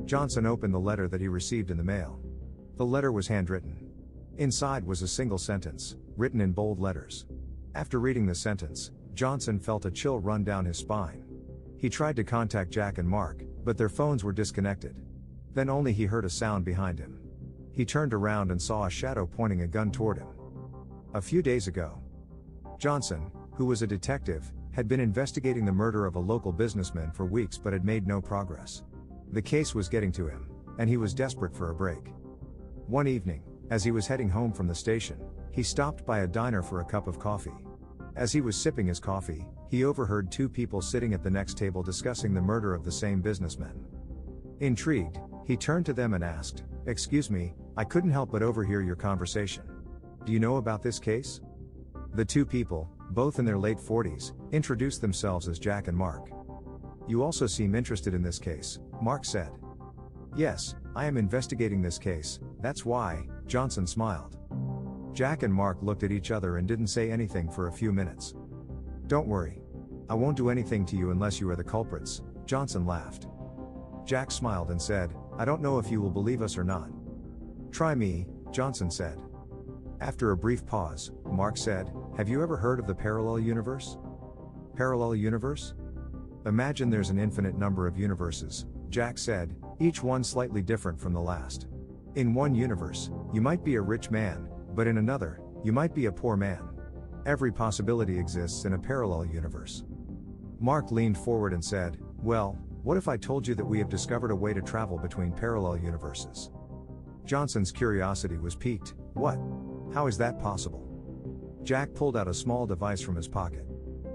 Johnson opened the letter that he received in the mail. The letter was handwritten. Inside was a single sentence, written in bold letters. After reading the sentence, Johnson felt a chill run down his spine. He tried to contact Jack and Mark, but their phones were disconnected. Then only he heard a sound behind him. He turned around and saw a shadow pointing a gun toward him. A few days ago, Johnson, who was a detective, had been investigating the murder of a local businessman for weeks but had made no progress. The case was getting to him, and he was desperate for a break. One evening, as he was heading home from the station, he stopped by a diner for a cup of coffee. As he was sipping his coffee, he overheard two people sitting at the next table discussing the murder of the same businessman. Intrigued, he turned to them and asked, "Excuse me, I couldn't help but overhear your conversation. Do you know about this case?" The two people, both in their late 40s, introduced themselves as Jack and Mark. "You also seem interested in this case," Mark said. "Yes, I am investigating this case, that's why," Johnson smiled. Jack and Mark looked at each other and didn't say anything for a few minutes. "Don't worry. I won't do anything to you unless you are the culprits," Johnson laughed. Jack smiled and said, "I don't know if you will believe us or not." "Try me," Johnson said. After a brief pause, Mark said, "Have you ever heard of the parallel universe?" "Parallel universe?" "Imagine there's an infinite number of universes," Jack said, "each one slightly different from the last. In one universe, you might be a rich man, but in another, you might be a poor man. Every possibility exists in a parallel universe." Mark leaned forward and said, "Well, what if I told you that we have discovered a way to travel between parallel universes?" Johnson's curiosity was piqued. "What? How is that possible?" Jack pulled out a small device from his pocket.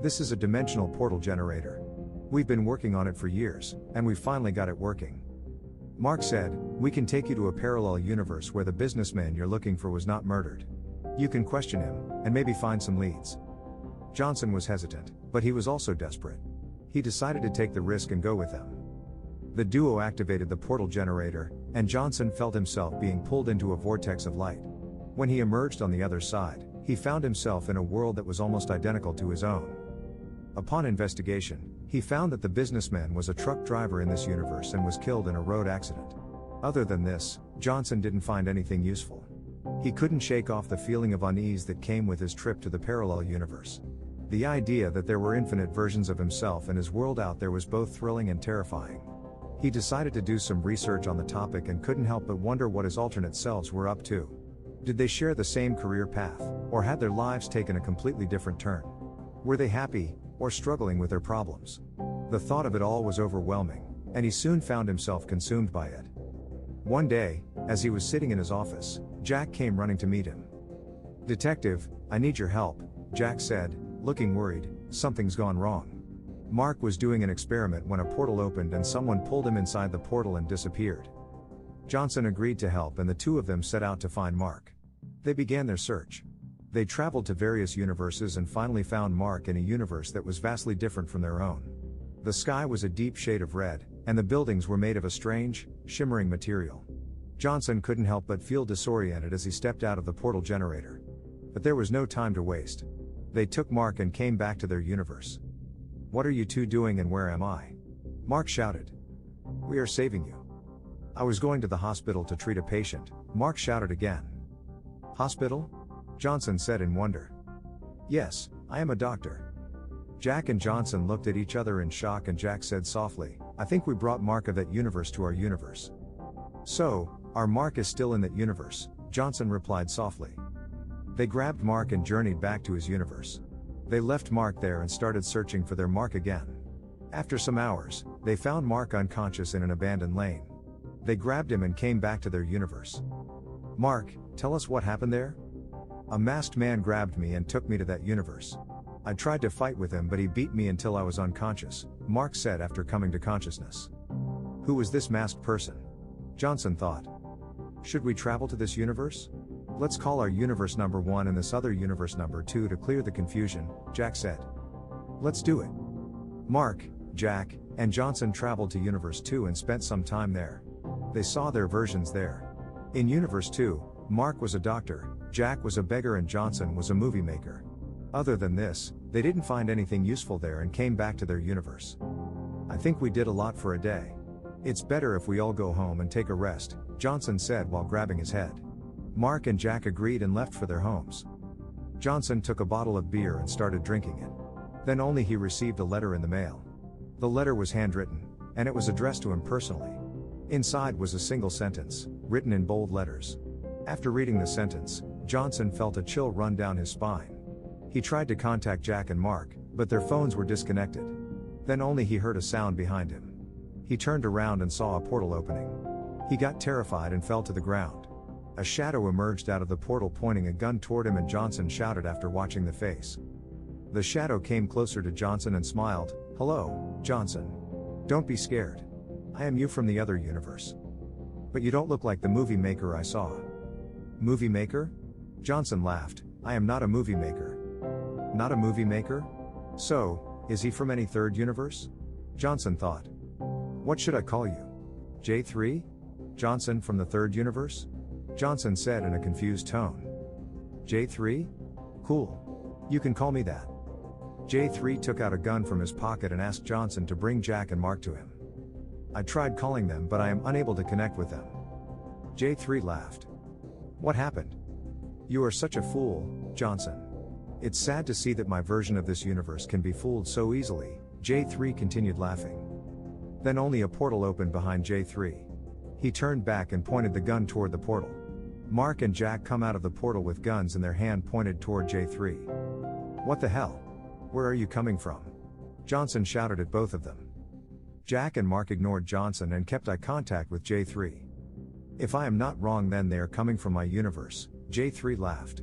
"This is a dimensional portal generator. We've been working on it for years, and we finally got it working." Mark said, "We can take you to a parallel universe where the businessman you're looking for was not murdered. You can question him, and maybe find some leads." Johnson was hesitant, but he was also desperate. He decided to take the risk and go with them. The duo activated the portal generator, and Johnson felt himself being pulled into a vortex of light. When he emerged on the other side, he found himself in a world that was almost identical to his own. Upon investigation, he found that the businessman was a truck driver in this universe and was killed in a road accident. Other than this, Johnson didn't find anything useful. He couldn't shake off the feeling of unease that came with his trip to the parallel universe. The idea that there were infinite versions of himself and his world out there was both thrilling and terrifying. He decided to do some research on the topic and couldn't help but wonder what his alternate selves were up to. Did they share the same career path, or had their lives taken a completely different turn? Were they happy, or struggling with their problems? The thought of it all was overwhelming, and he soon found himself consumed by it. One day, as he was sitting in his office, Jack came running to meet him. "Detective, I need your help," Jack said, looking worried. "Something's gone wrong." Mark was doing an experiment when a portal opened and someone pulled him inside the portal and disappeared. Johnson agreed to help, and the two of them set out to find Mark. They began their search. They traveled to various universes and finally found Mark in a universe that was vastly different from their own. The sky was a deep shade of red, and the buildings were made of a strange, shimmering material. Johnson couldn't help but feel disoriented as he stepped out of the portal generator. But there was no time to waste. They took Mark and came back to their universe. "What are you two doing and where am I?" Mark shouted. "We are saving you." "I was going to the hospital to treat a patient," Mark shouted again. "Hospital?" Johnson said in wonder. "Yes, I am a doctor." Jack and Johnson looked at each other in shock, and Jack said softly, "I think we brought Mark of that universe to our universe." "So, our Mark is still in that universe," Johnson replied softly. They grabbed Mark and journeyed back to his universe. They left Mark there and started searching for their Mark again. After some hours, they found Mark unconscious in an abandoned lane. They grabbed him and came back to their universe. "Mark, tell us what happened there?" "A masked man grabbed me and took me to that universe. I tried to fight with him, but he beat me until I was unconscious," Mark said after coming to consciousness. Who was this masked person? Johnson thought. Should we travel to this universe? Let's call our universe number 1 and this other universe number 2 to clear the confusion, Jack said. Let's do it. Mark, Jack, and Johnson traveled to universe 2 and spent some time there. They saw their versions there. In universe 2, Mark was a doctor, Jack was a beggar, and Johnson was a movie maker. Other than this, they didn't find anything useful there and came back to their universe. I think we did a lot for a day. It's better if we all go home and take a rest, Johnson said while grabbing his head. Mark and Jack agreed and left for their homes. Johnson took a bottle of beer and started drinking it. Then only he received a letter in the mail. The letter was handwritten, and it was addressed to him personally. Inside was a single sentence, written in bold letters. After reading the sentence, Johnson felt a chill run down his spine. He tried to contact Jack and Mark, but their phones were disconnected. Then only he heard a sound behind him. He turned around and saw a portal opening. He got terrified and fell to the ground. A shadow emerged out of the portal pointing a gun toward him, and Johnson shouted after watching the face. The shadow came closer to Johnson and smiled. "Hello, Johnson. Don't be scared. I am you from the other universe. But you don't look like the movie maker I saw." "Movie maker?" Johnson laughed. "I am not a movie maker." "Not a movie maker? So, is he from any third universe?" Johnson thought. "What should I call you? J3? Johnson from the third universe?" Johnson said in a confused tone. "J3? Cool. You can call me that." J3 took out a gun from his pocket and asked Johnson to bring Jack and Mark to him. "I tried calling them, but I am unable to connect with them." J3 laughed. "What happened?" "You are such a fool, Johnson. It's sad to see that my version of this universe can be fooled so easily," J3 continued laughing. Then only a portal opened behind J3. He turned back and pointed the gun toward the portal. Mark and Jack come out of the portal with guns in their hand pointed toward J3. "What the hell? Where are you coming from?" Johnson shouted at both of them. Jack and Mark ignored Johnson and kept eye contact with J3. "If I am not wrong, then they are coming from my universe," J3 laughed.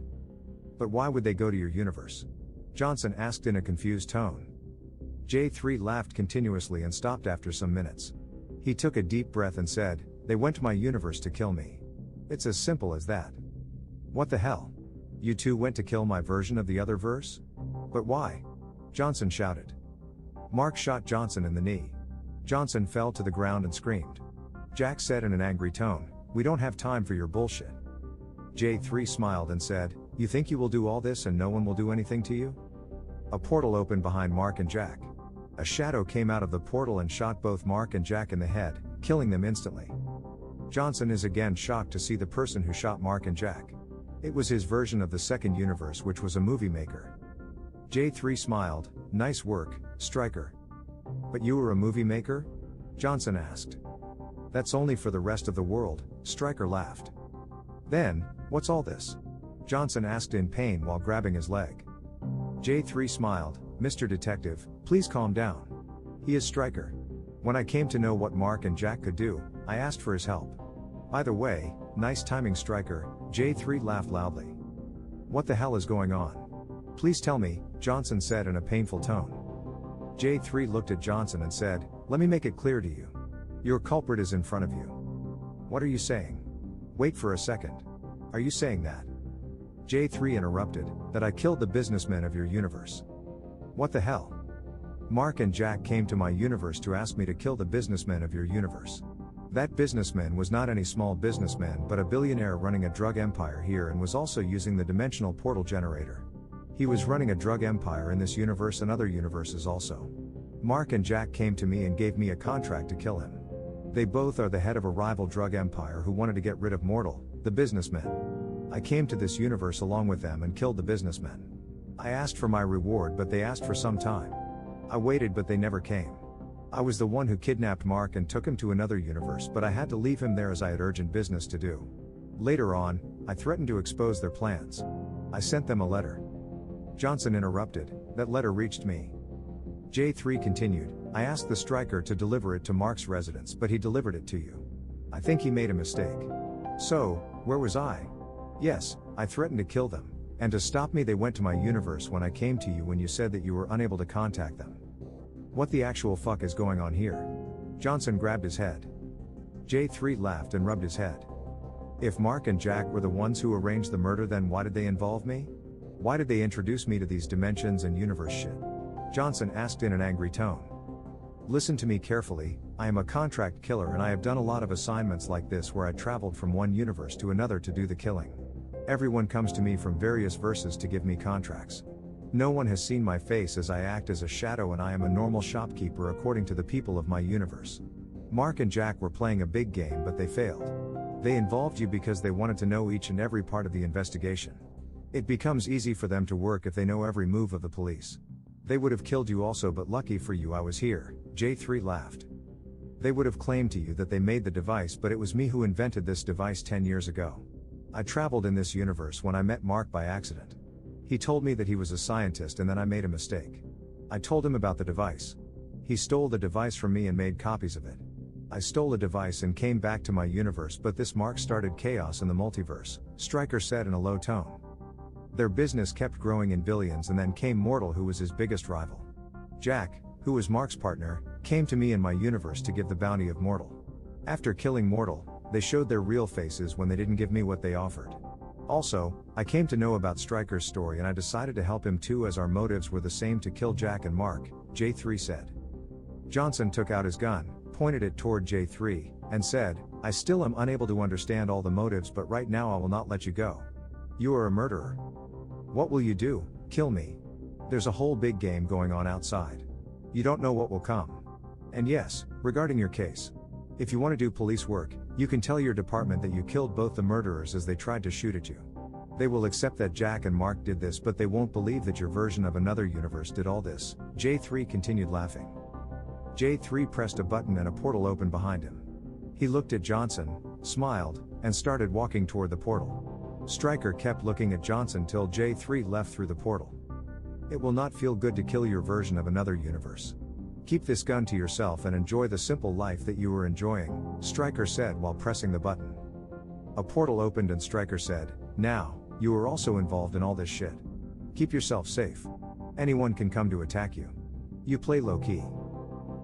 "But why would they go to your universe?" Johnson asked in a confused tone. J3 laughed continuously and stopped after some minutes. He took a deep breath and said, "They went to my universe to kill me. It's as simple as that." "What the hell? You two went to kill my version of the other verse? But why?" Johnson shouted. Mark shot Johnson in the knee. Johnson fell to the ground and screamed. Jack said in an angry tone, "We don't have time for your bullshit." J3 smiled and said, "You think you will do all this and no one will do anything to you?" A portal opened behind Mark and Jack. A shadow came out of the portal and shot both Mark and Jack in the head, killing them instantly. Johnson is again shocked to see the person who shot Mark and Jack. It was his version of the second universe, which was a movie maker. J3 smiled. "Nice work, Stryker." "But you were a movie maker?" Johnson asked. "That's only for the rest of the world," Stryker laughed. "Then, what's all this?" Johnson asked in pain while grabbing his leg. J3 smiled. "Mr. Detective, please calm down. He is Stryker. When I came to know what Mark and Jack could do, I asked for his help. By the way, nice timing, Stryker," J3 laughed loudly. "What the hell is going on? Please tell me," Johnson said in a painful tone. J3 looked at Johnson and said, "Let me make it clear to you. Your culprit is in front of you." "What are you saying?" "Wait for a second. Are you saying that?" J3 interrupted, "That I killed the businessmen of your universe." "What the hell?" "Mark and Jack came to my universe to ask me to kill the businessmen of your universe. That businessman was not any small businessman but a billionaire running a drug empire here and was also using the dimensional portal generator. He was running a drug empire in this universe and other universes also. Mark and Jack came to me and gave me a contract to kill him. They both are the head of a rival drug empire who wanted to get rid of Mortal, the businessmen. I came to this universe along with them and killed the businessmen. I asked for my reward, but they asked for some time. I waited, but they never came. I was the one who kidnapped Mark and took him to another universe, but I had to leave him there as I had urgent business to do. Later on, I threatened to expose their plans. I sent them a letter." Johnson interrupted, "That letter reached me." J3 continued, "I asked the Stryker to deliver it to Mark's residence, but he delivered it to you. I think he made a mistake. So, where was I? Yes, I threatened to kill them, and to stop me they went to my universe when I came to you when you said that you were unable to contact them. What the actual fuck is going on here?" Johnson grabbed his head. J3 laughed and rubbed his head. "If Mark and Jack were the ones who arranged the murder, then why did they involve me? Why did they introduce me to these dimensions and universe shit?" Johnson asked in an angry tone. "Listen to me carefully, I am a contract killer and I have done a lot of assignments like this where I traveled from one universe to another to do the killing. Everyone comes to me from various verses to give me contracts. No one has seen my face as I act as a shadow and I am a normal shopkeeper according to the people of my universe. Mark and Jack were playing a big game, but they failed. They involved you because they wanted to know each and every part of the investigation. It becomes easy for them to work if they know every move of the police. They would have killed you also, but lucky for you I was here, J3 laughed. They would have claimed to you that they made the device, but it was me who invented this device 10 years ago. I traveled in this universe when I met Mark by accident. He told me that he was a scientist and then I made a mistake. I told him about the device. He stole the device from me and made copies of it. I stole a device and came back to my universe, but this Mark started chaos in the multiverse, Stryker said in a low tone. Their business kept growing in billions, and then came Mortal, who was his biggest rival. Jack, who was Mark's partner, came to me in my universe to give the bounty of Mortal. After killing Mortal, they showed their real faces when they didn't give me what they offered. Also, I came to know about Stryker's story and I decided to help him too, as our motives were the same, to kill Jack and Mark, J3 said. Johnson took out his gun, pointed it toward J3, and said, I still am unable to understand all the motives, but right now I will not let you go. You are a murderer. What will you do? Kill me? There's a whole big game going on outside. You don't know what will come. And yes, regarding your case. If you want to do police work, you can tell your department that you killed both the murderers as they tried to shoot at you. They will accept that Jack and Mark did this, but they won't believe that your version of another universe did all this. J3 continued laughing. J3 pressed a button and a portal opened behind him. He looked at Johnson, smiled, and started walking toward the portal. Stryker kept looking at Johnson till J3 left through the portal. It will not feel good to kill your version of another universe. Keep this gun to yourself and enjoy the simple life that you were enjoying, Stryker said while pressing the button. A portal opened and Stryker said, now, you are also involved in all this shit. Keep yourself safe. Anyone can come to attack you. You play low-key.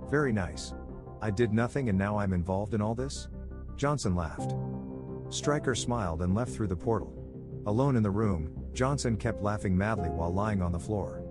Very nice. I did nothing and now I'm involved in all this? Johnson laughed. Stryker smiled and left through the portal. Alone in the room, Johnson kept laughing madly while lying on the floor.